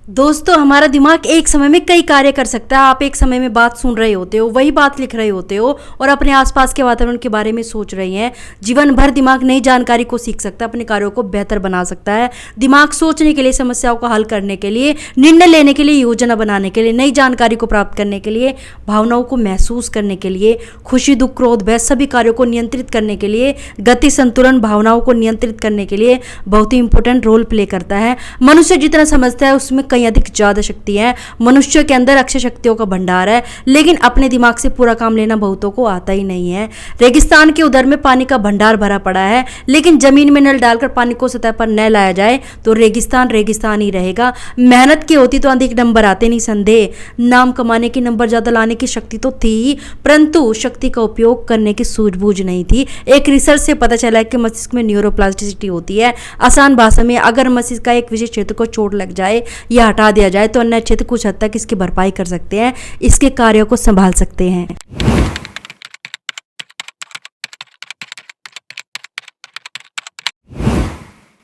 दोस्तों, हमारा दिमाग एक समय में कई कार्य कर सकता है। आप एक समय में बात सुन रहे होते हो, वही बात लिख रहे होते हो और अपने आसपास के वातावरण के बारे में सोच रहे हैं। जीवन भर दिमाग नई जानकारी को सीख सकता है, अपने कार्यों को बेहतर बना सकता है। दिमाग सोचने के लिए, समस्याओं को हल करने के लिए, निर्णय लेने के लिए, योजना बनाने के लिए, नई जानकारी को प्राप्त करने के लिए, भावनाओं को महसूस करने के लिए, खुशी, दुख, क्रोध, भय सभी कार्यों को नियंत्रित करने के लिए, गति, संतुलन, भावनाओं को नियंत्रित करने के लिए बहुत ही इंपॉर्टेंट रोल प्ले करता है। मनुष्य जितना समझता है उसमें कहीं अधिक ज्यादा शक्ति है। मनुष्य के अंदर अक्षय शक्तियों का भंडार है, लेकिन अपने दिमाग से पूरा काम लेना बहुतों को आता ही नहीं है। रेगिस्तान के उदर में पानी का भंडार भरा पड़ा है, लेकिन जमीन में नल डालकर पानी को सतह पर न लाया जाए तो रेगिस्तान रेगिस्तान ही रहेगा। मेहनत की होती तो अधिक नंबर आते, नहीं संदेह। नाम कमाने की, नंबर ज्यादा लाने की शक्ति तो थी, परंतु शक्ति का उपयोग करने की सूझबूझ नहीं थी। एक रिसर्च से पता चला है कि मस्तिष्क में न्यूरोप्लास्टिसिटी होती है। आसान भाषा में, अगर मस्तिष्क का एक विशेष क्षेत्र को चोट लग जाए या हटा दिया जाए तो अन्य क्षेत्र कुछ हद तक इसकी भरपाई कर सकते हैं, इसके कार्यों को संभाल सकते हैं।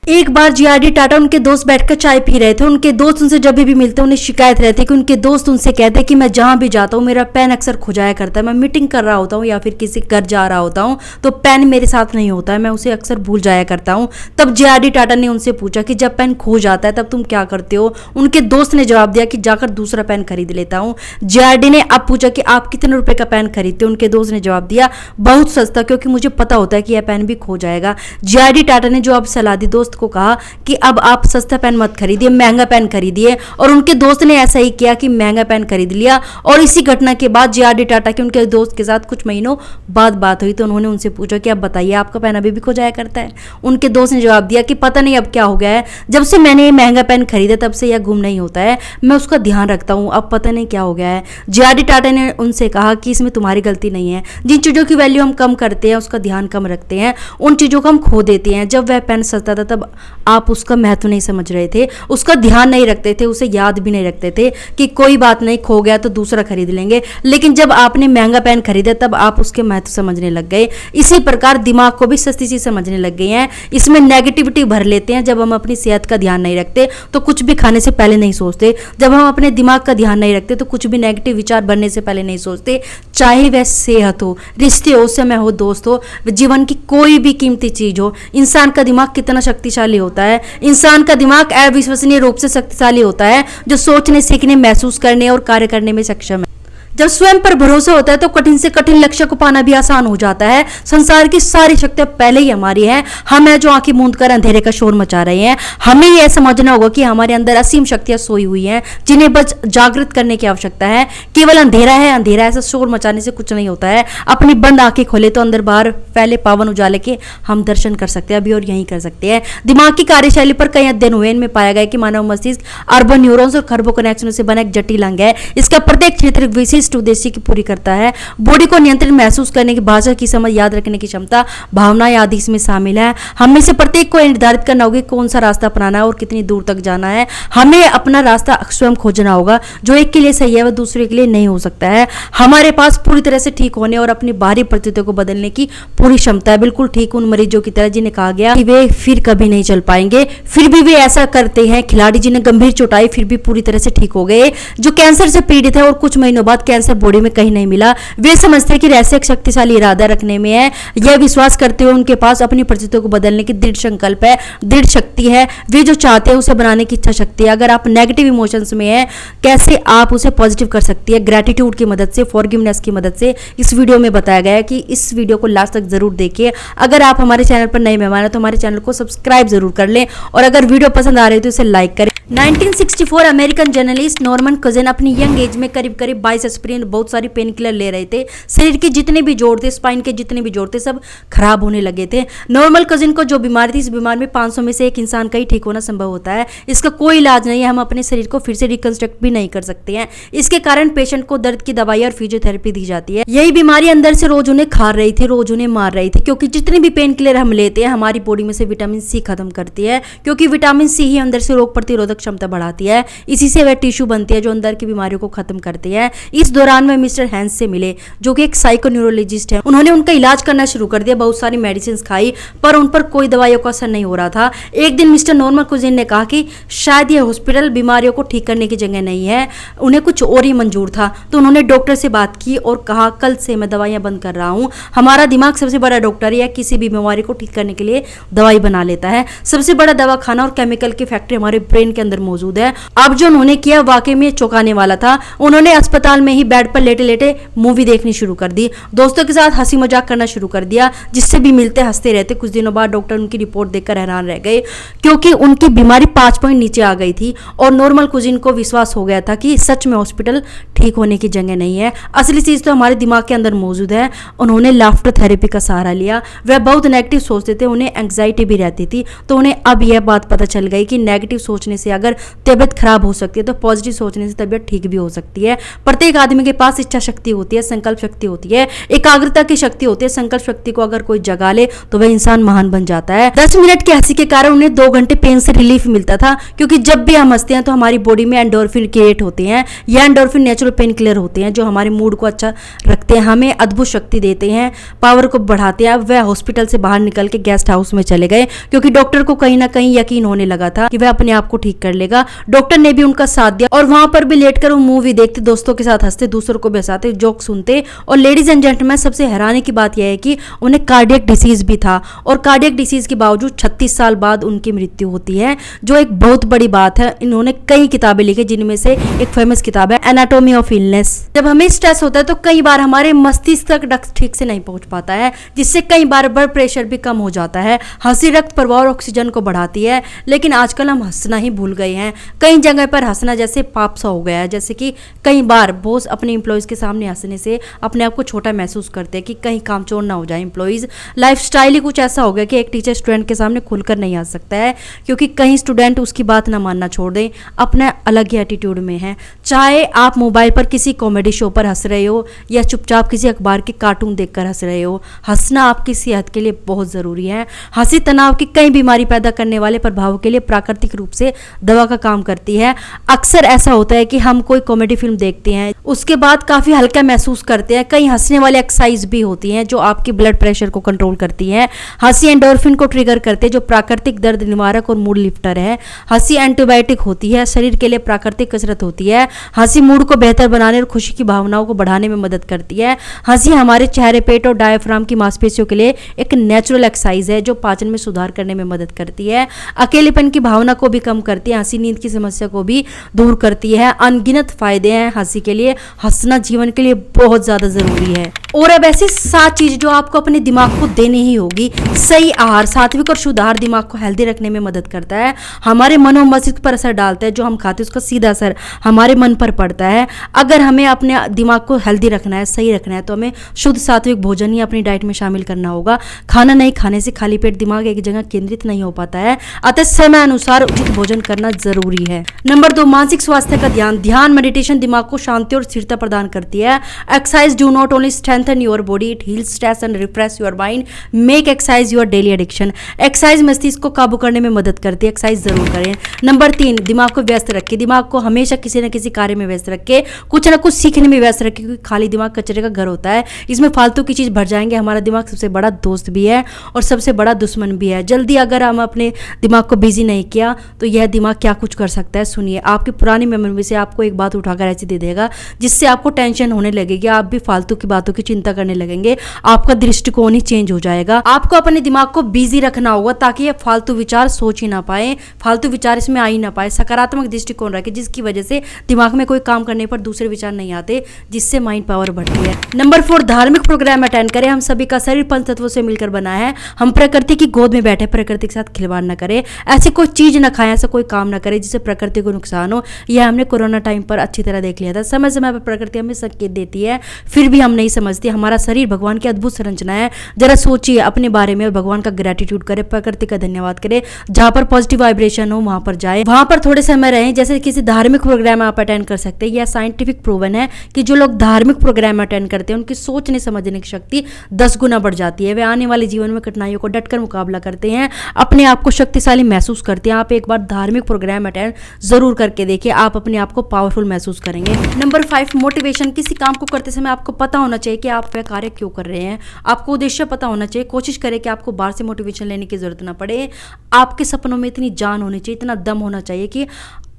एक बार जीआरडी टाटा उनके दोस्त बैठकर चाय पी रहे थे। उनके दोस्त उनसे जब भी मिलते उन्हें शिकायत रहती कि उनके दोस्त उनसे कहते कि मैं जहां भी जाता हूं मेरा पेन अक्सर खो जाया करता है। मैं मीटिंग कर रहा होता हूं या फिर किसी घर जा रहा होता हूं तो पेन मेरे साथ नहीं होता है, मैं उसे अक्सर भूल जाया करता हूं। तब जीआरडी टाटा ने उनसे पूछा कि जब पेन खो जाता है तब तुम क्या करते हो? उनके दोस्त ने जवाब दिया कि जाकर दूसरा पेन खरीद लेता हूँ। जीआरडी ने अब पूछा कि आप कितने रुपए का पेन खरीदते हो? उनके दोस्त ने जवाब दिया, बहुत सस्ता, क्योंकि मुझे पता होता है कि यह पेन भी खो जाएगा। जीआरडी टाटा ने जो अब सलाह दी दोस्त को, कहा कि अब आप सस्ता पेन मत खरीदिए, महंगा पेन खरीदिए। और उनके दोस्त ने ऐसा ही किया कि महंगा पेन खरीद लिया। और इसी घटना के बाद जीआरडी टाटा के उनके दोस्त के साथ कुछ महीनों बाद बात हुई तो उन्होंने उनसे पूछा कि आप बताइए, आपका पेन अभी भी खो जाया करता है? उनके दोस्त ने जवाब दिया कि पता नहीं अब क्या हो गया है, जब से मैंने ये महंगा पेन खरीदा तब से यह गुम नहीं होता है, मैं उसका ध्यान रखता हूँ, अब पता नहीं क्या हो गया है। जीआरडी टाटा ने उनसे कहा कि इसमें तुम्हारी गलती नहीं है। जिन चीज़ों की वैल्यू हम कम करते हैं, उसका ध्यान कम रखते हैं, उन चीज़ों को हम खो देते हैं। जब वह पेन सस्ता था तब आप उसका महत्व नहीं समझ रहे थे, उसका ध्यान नहीं रखते थे, उसे याद भी नहीं रखते थे कि कोई बात नहीं, खो गया तो दूसरा खरीद लेंगे। लेकिन जब आपने महंगा पेन खरीदा तब आप उसके महत्व समझने लग गए। इसी प्रकार दिमाग को भी सस्ती चीज समझने लग गए हैं। इसमें नेगेटिविटी भर लेते हैं। जब हम अपनी सेहत का ध्यान नहीं रखते तो कुछ भी खाने से पहले नहीं सोचते। जब हम अपने दिमाग का ध्यान नहीं रखते तो कुछ भी नेगेटिव विचार बनने से पहले नहीं सोचते। चाहे वह सेहत हो, रिश्ते हो, समय हो, दोस्त हो, जीवन की कोई भी कीमती चीज हो, इंसान का दिमाग कितना शक्तिशाली होता है। इंसान का दिमाग अविश्वसनीय रूप से शक्तिशाली होता है, जो सोचने, सीखने, महसूस करने और कार्य करने में सक्षम है। जब स्वयं पर भरोसा होता है तो कठिन से कठिन लक्ष्य को पाना भी आसान हो जाता है। संसार की सारी शक्तियां पहले ही हमारी हैं। हम हैं जो आंखें मूंद कर अंधेरे का शोर मचा रहे हैं। हमें यह समझना होगा कि हमारे अंदर असीम शक्तियां सोई हुई हैं, जिन्हें बस जागृत करने की आवश्यकता है। केवल अंधेरा है, अंधेरा ऐसा शोर मचाने से कुछ नहीं होता है। अपनी बंद आंखें खोले तो अंदर बाहर फैले पावन उजाले के हम दर्शन कर सकते हैं, अभी और यहीं कर सकते हैं। दिमाग की कार्यशैली पर कई अध्ययन हुए। इनमें पाया गया कि मानव मस्तिष्क अर्बन न्यूरॉन्स और खरबों कनेक्शनों से बना एक जटिल अंग है। इसका प्रत्येक क्षेत्र विशिष्ट उद्देश्य की पूरी करता है। बॉडी को नियंत्रित महसूस करने की, भाषा की समझ, याद रखने की क्षमता, भावनाएं आदि इसमें शामिल है। हमें से प्रत्येक को निर्धारित करना होगा कौन सा रास्ता अपनाना है और कितनी दूर तक जाना है। हमें अपना रास्ता स्वयं खोजना होगा। जो एक के लिए सही है वह दूसरे के लिए नहीं हो सकता है। हमारे पास पूरी तरह से ठीक होने और अपनी बाहरी परिस्थितियों को बदलने की पूरी क्षमता है, बिल्कुल ठीक उन मरीजों की तरह जिन्हें कहा गया कि वे फिर कभी नहीं चल पाएंगे, फिर भी वे ऐसा करते हैं। खिलाड़ी जिन्हें गंभीर चोट आई फिर भी पूरी तरह से ठीक हो गए, जो कैंसर से पीड़ित है और कुछ महीनों बाद कैंसर बॉडी में कहीं नहीं मिला। वे समझते हैं कि रहस्य एक शक्तिशाली इरादा रखने में है। यह विश्वास करते हुए उनके पास अपनी परिस्थितियों को बदलने की दृढ़ संकल्प है, दृढ़ शक्ति है। वे जो चाहते हैं उसे बनाने की इच्छा शक्ति है। अगर आप नेगेटिव इमोशंस में है, कैसे आप उसे पॉजिटिव कर सकती है? ग्रेटिट्यूड की मदद से, फॉरगिवनेस की मदद से। इस वीडियो में बताया गया है कि इस वीडियो को लास्ट तक जरूर देखिए। अगर आप हमारे चैनल पर नए मेहमान हैं तो हमारे चैनल को सब्सक्राइब जरूर कर लें और अगर वीडियो पसंद आ रही है तो इसे लाइक करें। 1964 अमेरिकन जर्नलिस्ट नॉर्मन कजिन अपनी यंग एज में करीब 22 एस्पिरिन बहुत सारी पेन किलर ले रहे थे। शरीर के जितने भी जोड़ थे, स्पाइन के जितने भी जोड़ थे, सब खराब होने लगे थे। नॉर्मल कजिन को जो बीमारी थी, इस बीमारी में 500 में से एक इंसान का ही ठीक होना संभव होता है। इसका कोई इलाज नहीं है। हम अपने शरीर को फिर से रिकंस्ट्रक्ट भी नहीं कर सकते हैं। इसके कारण पेशेंट को दर्द की दवाई और फिजियोथेरेपी दी जाती है। यही बीमारी अंदर से रोज उन्हें खा रही थी, रोज उन्हें मार रही थी, क्योंकि जितनी भी पेन किलर हम लेते हैं हमारी बॉडी में से विटामिन सी खत्म करती है, क्योंकि विटामिन सी ही अंदर से रोग प्रतिरोधक क्षमता बढ़ाती है। इसी से वह टिश्यू बनती है जो अंदर की बीमारियों को खत्म करती है। इस इस दौरान वह मिस्टर हैंस से मिले, जो कि एक साइकोन्यूरोलॉजिस्ट है। उन्होंने उनका इलाज करना शुरू कर दिया, बहुत सारी मेडिसिन खाई, पर उन पर कोई दवाइयों का असर नहीं हो रहा था। एक दिन मिस्टर नॉर्मन कुजिन ने कहा कि शायद यह हॉस्पिटल बीमारियों को ठीक करने की जगह नहीं है, उन्हें कुछ और ही मंजूर था। तो उन्होंने डॉक्टर से बात की और कहा, कल से मैं दवाइयां बंद कर रहा हूं। हमारा दिमाग सबसे बड़ा डॉक्टर है, किसी भी बीमारी को ठीक करने के लिए दवाई बना लेता है। सबसे बड़ा दवाखाना और केमिकल की फैक्ट्री हमारे ब्रेन के अंदर मौजूद है। अब जो उन्होंने किया वाकई में चौंकाने वाला था। उन्होंने अस्पताल में ही बेड पर लेटे लेटे मूवी देखनी शुरू कर दी, दोस्तों के साथ हंसी मजाक करना शुरू कर दिया, जिससे भी मिलते हंसते रहते। कुछ दिनों बाद डॉक्टर उनकी रिपोर्ट देखकर हैरान रह गए, क्योंकि उनकी बीमारी 5 पॉइंट नीचे आ गई थी और नॉर्मल कुजिन को विश्वास हो गया था कि सच में हॉस्पिटल ठीक होने की जगह नहीं है, असली चीज तो हमारे दिमाग के अंदर मौजूद है। उन्होंने लाफ्टर थेरेपी का सहारा लिया। वह बहुत नेगेटिव सोचते थे, उन्हें एंग्जाइटी भी रहती थी। तो उन्हें अब यह बात पता चल गई कि नेगेटिव सोचने से अगर तबीयत खराब हो सकती है तो पॉजिटिव सोचने से तबीयत ठीक भी हो सकती है। प्रत्येक आदमी के पास इच्छा शक्ति होती है, संकल्प शक्ति होती है, एकाग्रता की शक्ति होती है। संकल्प शक्ति को अगर कोई जगा ले तो वह इंसान महान बन जाता है। 10 मिनट की हंसी के कारण उन्हें 2 घंटे पेन से रिलीफ मिलता था, क्योंकि जब भी हम हंसते हैं तो हमारी बॉडी में एंडोर्फिन क्रिएट होते हैं। यह एंडोर्फिन नेचुरल पेन किलर होते हैं, जो हमारे मूड को अच्छा रखते हैं, हमें अद्भुत शक्ति देते हैं, पावर को बढ़ाते हैं। वह हॉस्पिटल से बाहर निकल के गेस्ट हाउस में चले गए, क्योंकि डॉक्टर को कहीं ना कहीं यकीन होने लगा था कि वह अपने आप को ठीक कर लेगा। डॉक्टर ने भी उनका साथ दिया और वहां पर भी लेटकर वो मूवी देखते, दोस्तों के साथ हंसते, दूसरों को भी हंसाते, जोक सुनते। और लेडीज एंड जेंटलमैन, सबसे हैरानी की बात यह है कि उन्हें कार्डियक डिसीज भी था और कार्डियक डिसीज के बावजूद 36 साल बाद उनकी मृत्यु होती है, जो एक बहुत बड़ी बात है। इन्होंने कई किताबें लिखी, जिनमें से एक फेमस किताब है एनाटॉमी ऑफ इलनेस। जब हमें स्ट्रेस होता है तो कई बार हमारे मस्तिष्क तक रक्त ठीक से नहीं पहुंच पाता है, जिससे कई बार ब्लड प्रेशर भी कम हो जाता है। हंसी रक्त प्रवाह और ऑक्सीजन को बढ़ाती है, लेकिन आजकल हम हंसना ही भूल गए हैं। कई जगह पर हंसना जैसे पाप सा हो गया है, जैसे कि कई बार बॉस अपने एम्प्लॉयज के सामने हंसने से अपने आप को छोटा महसूस करते हैं कि कहीं कामचोर ना हो जाए एम्प्लॉयज। लाइफस्टाइल ही कुछ ऐसा हो गया कि एक टीचर स्टूडेंट के सामने खुलकर नहीं हंस सकता है, क्योंकि कहीं स्टूडेंट उसकी बात ना मानना छोड़ दे, अपना अलग ही एटीट्यूड में है। चाहे आप मोबाइल पर किसी कॉमेडी शो पर हंस रहे हो या चुपचाप किसी अखबार के कार्टून देखकर हंस रहे हो, हंसना आपकी सेहत के लिए बहुत जरूरी है। हंसी तनाव की कई बीमारी पैदा करने वाले प्रभावों के लिए प्राकृतिक रूप से दवा का काम करती है। अक्सर ऐसा होता है कि हम कोई कॉमेडी फिल्म देखते हैं, उसके बाद काफी हल्का महसूस करते हैं। कई हंसने वाली एक्सरसाइज भी होती हैं जो आपकी ब्लड प्रेशर को कंट्रोल करती है। हंसी एंडोर्फिन को ट्रिगर करते हैं, जो प्राकृतिक दर्द निवारक और मूड लिफ्टर है। हंसी एंटीबायोटिक होती है, शरीर के लिए प्राकृतिक कसरत होती है। हंसी मूड को बेहतर बनाने और खुशी की भावनाओं को बढ़ाने में मदद करती है। हंसी हमारे चेहरे, पेट और डायफ्राम की मांसपेशियों के लिए एक नेचुरल एक्सरसाइज है, जो पाचन में सुधार करने में मदद करती है। अकेलेपन की भावना को भी कम करती है। हंसी नींद की समस्या को भी दूर करती है। अनगिनत फायदे हैं हंसी के लिए। हंसना जीवन के लिए बहुत ज्यादा जरूरी है। और अब ऐसी 7 चीज जो आपको अपने दिमाग को देनी ही होगी। सही आहार, सात्विक और शुद्ध आहार दिमाग को हेल्दी रखने में मदद करता है, हमारे मनो मस्तिष्क पर असर डालता है। जो हम खाते हैं उसका सीधा असर हमारे मन पर पड़ता है। अगर हमें अपने दिमाग को हेल्दी रखना है, सही रखना है, तो हमें शुद्ध सात्विक भोजन ही अपनी डाइट में शामिल करना होगा। खाना नहीं खाने से खाली पेट दिमाग एक जगह केंद्रित नहीं हो पाता है, अतः समय अनुसार उचित भोजन करना जरूरी है। नंबर 2, मानसिक स्वास्थ्य का ध्यान। ध्यान मेडिटेशन दिमाग को शांति और स्थिरता प्रदान करती है। Exercise do not only strengthen your body, it heels stress and refresh your mind. Make exercise your daily addiction. Exercise मस्तिष्क को काबू करने में मदद करती है, एक्सरसाइज जरूर करें। नंबर 3, दिमाग को व्यस्त रखें। दिमाग को हमेशा किसी न किसी कार्य में व्यस्त रखें, कुछ ना कुछ सीखने में व्यस्त रखें, क्योंकि खाली दिमाग कचरे का घर होता है। इसमें फालतू की चीज भर जाएंगे। हमारा दिमाग सबसे बड़ा दोस्त भी है और सबसे बड़ा दुश्मन भी है। जल्दी अगर हम अपने दिमाग को बिजी नहीं किया तो यह दिमाग क्या कुछ कर सकता है। सुनिए, आपकी पुरानी मेमोरी से आपको एक बात उठाकर ऐसी दे देगा जिससे आपको टेंशन होने लगेगी, आप भी फालतू की बातों की चिंता करने लगेंगे, आपका दृष्टिकोण ही चेंज हो जाएगा। आपको अपने दिमाग को बिजी रखना होगा ताकि ये फालतू विचार सोच ही ना पाए, फालतू विचार इसमें आ ही ना पाए। सकारात्मक दृष्टिकोण रखें, जिसकी वजह से दिमाग में कोई काम करने पर दूसरे विचार नहीं आते, जिससे माइंड पावर बढ़ती है। नंबर 4, धार्मिक प्रोग्राम अटेंड करें। हम सभी का शरीर 5 तत्वों से मिलकर बना है। हम प्रकृति की गोद में बैठे, प्रकृति के साथ खिलवाड़ न करें। ऐसी कोई चीज न खाएं, ऐसा कोई काम न करें जिससे प्रकृति को नुकसान हो। यह हमने कोरोना टाइम पर अच्छी तरह देख लिया था। समय समय पर प्रकृति हमें संकेत देती है, फिर भी हम नहीं समझते। समझते हैं। हमारा शरीर भगवान की अद्भुत संरचना है। जरा सोचिए अपने बारे में और भगवान का ग्रेटिट्यूड करें, प्रकृति का धन्यवाद करें। जहां पर पॉजिटिव वाइब्रेशन हो वहां पर जाए, वहां पर थोड़े समय रहें। जैसे किसी धार्मिक प्रोग्राम आप अटेंड कर सकते हैं। यह साइंटिफिक प्रूवन है कि जो लोग धार्मिक प्रोग्राम अटेंड करते हैं उनकी सोचने समझने की शक्ति 10 गुना बढ़ जाती है। वे आने वाले जीवन में कठिनाइयों को डटकर मुकाबला करते हैं, अपने आप को शक्तिशाली महसूस करते हैं। आप एक बार धार्मिक प्रोग्राम अटेंड जरूर करके देखिए, आप अपने आप को पावरफुल महसूस करेंगे। Number 5, motivation. किसी काम को करते समय आपको पता होना चाहिए कि आप वह कार्य क्यों कर रहे हैं। आपको उद्देश्य पता होना चाहिए। कोशिश करें कि आपको बाहर से मोटिवेशन लेने की जरूरत ना पड़े। आपके सपनों में इतनी जान होनी चाहिए, इतना दम होना चाहिए कि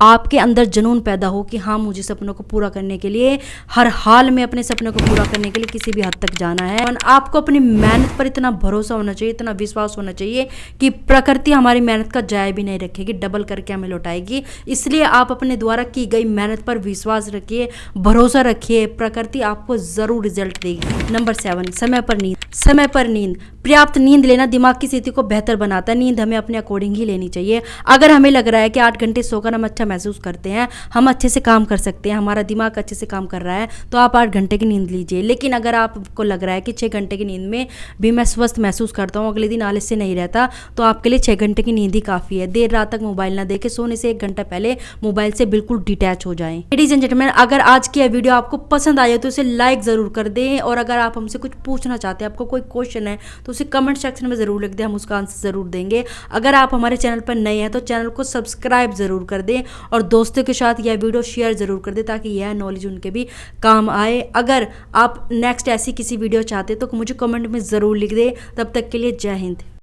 आपके अंदर जुनून पैदा हो कि हाँ, मुझे सपनों को पूरा करने के लिए, हर हाल में अपने सपनों को पूरा करने के लिए किसी भी हद तक जाना है। और आपको अपनी मेहनत पर इतना भरोसा होना चाहिए, इतना विश्वास होना चाहिए कि प्रकृति हमारी मेहनत का जाया भी नहीं रखेगी, डबल करके हमें लौटाएगी। इसलिए आप अपने द्वारा की गई मेहनत पर विश्वास रखिए, भरोसा रखिए, प्रकृति आपको जरूर रिजल्ट देगी। नंबर 7, समय पर नींद। समय पर नींद, पर्याप्त नींद लेना दिमाग की स्थिति को बेहतर बनाता है। नींद हमें अपने अकॉर्डिंग ही लेनी चाहिए। अगर हमें लग रहा है कि 8 घंटे सोकर हम अच्छा महसूस करते हैं, हम अच्छे से काम कर सकते हैं, हमारा दिमाग अच्छे से काम कर रहा है, तो आप 8 घंटे की नींद लीजिए। लेकिन अगर आपको लग रहा है कि 6 घंटे की नींद में भी मैं स्वस्थ महसूस करता हूँ, अगले दिन आलस्य नहीं रहता, तो आपके लिए 6 घंटे की नींद ही काफ़ी है। देर रात तक मोबाइल ना देखें, सोने से 1 घंटा पहले मोबाइल से बिल्कुल डिटैच हो जाएं। लेडीज एंड जेंटलमैन, अगर आज की यह वीडियो आपको पसंद आई हो तो इसे लाइक ज़रूर कर दें, और अगर आप हमसे कुछ पूछना चाहते हैं, आपको कोई क्वेश्चन है, तो उसे कमेंट सेक्शन में ज़रूर लिख दें, हम उसका आंसर ज़रूर देंगे। अगर आप हमारे चैनल पर नए हैं तो चैनल को सब्सक्राइब ज़रूर कर दें, और दोस्तों के साथ यह वीडियो शेयर ज़रूर कर दें ताकि यह नॉलेज उनके भी काम आए। अगर आप नेक्स्ट ऐसी किसी वीडियो चाहते हैं तो मुझे कमेंट में ज़रूर लिख दें। तब तक के लिए जय हिंद।